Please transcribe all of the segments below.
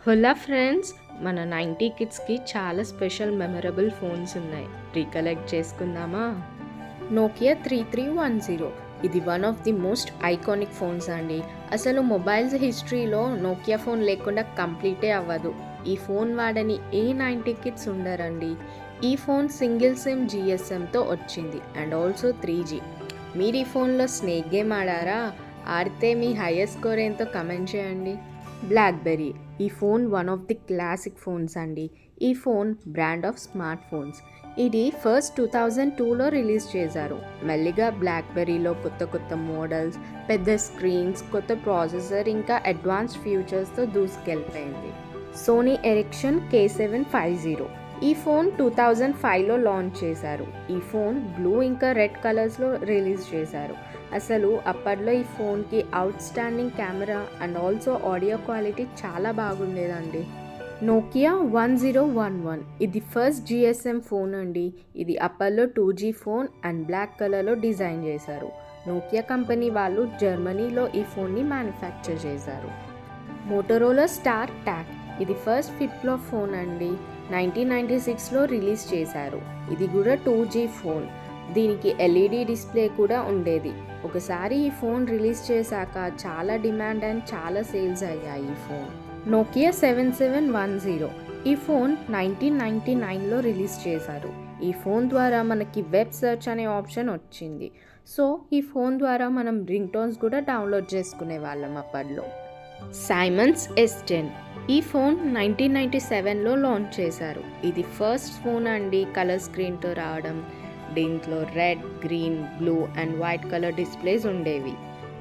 హోలా friends, మన 90 కిడ్స్కి చాలా స్పెషల్ మెమరబుల్ ఫోన్స్ ఉన్నాయి. రీకలెక్ట్ చేసుకుందామా? నోకియా 3310 ఇది one of the most iconic phones అండి. అసలు మొబైల్స్ హిస్టరీలో నోకియా ఫోన్ లేకుండా కంప్లీటే అవ్వదు. ఈ ఫోన్ వాడని ఏ 90 కిడ్స్ ఉండరండి. ఈ ఫోన్ సింగిల్ సిమ్ జిఎస్ఎమ్తో వచ్చింది అండ్ ఆల్సో 3G. మీరు ఈ ఫోన్లో స్నేక్ గేమ్ ఆడారా? ఆడితే మీ హైయెస్ట్ స్కోర్ ఏంటో కమెంట్ చేయండి. బ్లాక్బెర్రీ ఈ phone one of the classic phones అండి. ఈ phone brand of smart phones. ఇది ఫస్ట్ 2002లో రిలీజ్ చేశారు. మెల్లిగా బ్లాక్బెర్రీలో కొత్త కొత్త మోడల్స్, పెద్ద స్క్రీన్స్, కొత్త ప్రాసెసర్ ఇంకా అడ్వాన్స్డ్ ఫ్యూచర్స్తో దూసుకెళ్ళిపోయింది. సోనీ ఎరిక్సన్ K750 ఈ ఫోన్ 2005లో లాంచ్ చేశారు. ఈ ఫోన్ బ్లూ ఇంకా రెడ్ కలర్స్లో రిలీజ్ చేశారు. అసలు అప్పట్లో ఈ ఫోన్కి out standing camera and also audio quality చాలా బాగుండేదండి. నోకియా 1011 ఇది ఫస్ట్ జిఎస్ఎం ఫోన్ అండి. ఇది అప్పట్లో 2G ఫోన్ అండ్ బ్లాక్ కలర్లో డిజైన్ చేశారు. నోకియా కంపెనీ వాళ్ళు జర్మనీలో ఈ ఫోన్ని మ్యానుఫ్యాక్చర్ చేశారు. మోటోరోలా స్టార్ ట్యాక్ ఇది ఫస్ట్ ఫ్లిప్ ఫ్లాప్ ఫోన్ అండి. 1996లో రిలీజ్ చేశారు. ఇది కూడా 2G ఫోన్. దీనికి LED డిస్ప్లే కూడా ఉండేది. ఒకసారి ఈ ఫోన్ రిలీజ్ చేశాక చాలా డిమాండ్ అండ్ చాలా సేల్స్ అయ్యాయి ఈ ఫోన్. నోకియా 7710 ఈ ఫోన్ 1999లో రిలీజ్ చేశారు. ఈ ఫోన్ ద్వారా మనకి వెబ్ సెర్చ్ అనే ఆప్షన్ వచ్చింది. సో ఈ ఫోన్ ద్వారా మనం రింగ్ టోన్స్ కూడా డౌన్లోడ్ చేసుకునే వాళ్ళం అప్పట్లో. సైమన్స్ S10 ఈ ఫోన్ 1997లో లాంచ్ చేశారు. ఇది ఫస్ట్ ఫోన్ అండి కలర్ స్క్రీన్తో రావడం. దీంట్లో red, green, blue and white colour displays ఉండేవి.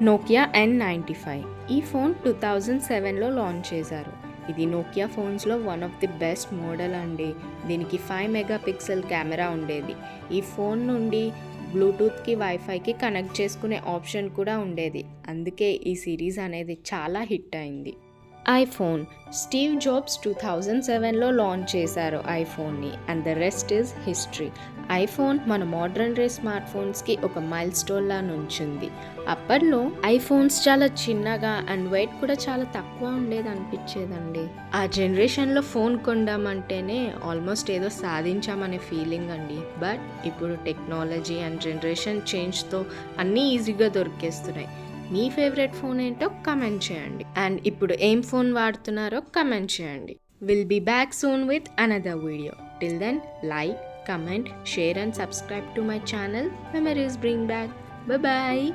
నోకియా N95 ఈ ఫోన్ 2007లో లాంచ్ చేశారు. ఇది నోకియా ఫోన్స్లో one of the best model అండి. దీనికి 5 మెగాపిక్సెల్ కెమెరా ఉండేది. ఈ ఫోన్ నుండి బ్లూటూత్కి, వైఫైకి కనెక్ట్ చేసుకునే ఆప్షన్ కూడా ఉండేది. అందుకే ఈ సిరీస్ అనేది చాలా హిట్ అయింది. ఐఫోన్ స్టీవ్ జాబ్స్ 2007లో లాంచ్ చేశారు ఐఫోన్ని and the rest is history. IPhone మన మోడ్రన్ డే స్మార్ట్ ఫోన్స్కి ఒక మైల్ స్టోన్లా నుంచింది. అప్పట్లో ఐఫోన్స్ చాలా చిన్నగా అండ్ వెయిట్ కూడా చాలా తక్కువ ఉండేది అనిపించేదండి. ఆ జనరేషన్లో ఫోన్ కొందామంటేనే ఆల్మోస్ట్ ఏదో సాధించామనే ఫీలింగ్ అండి. బట్ ఇప్పుడు టెక్నాలజీ అండ్ జనరేషన్ చేంజ్తో అన్నీ ఈజీగా దొరికేస్తున్నాయి. మీ ఫేవరెట్ ఫోన్ ఏంటో కమెంట్ చేయండి అండ్ ఇప్పుడు ఏం ఫోన్ వాడుతున్నారో కమెంట్ చేయండి. Will be back soon with another video. Till then like, comment, share and subscribe to my channel. Memories bring back. Bye bye.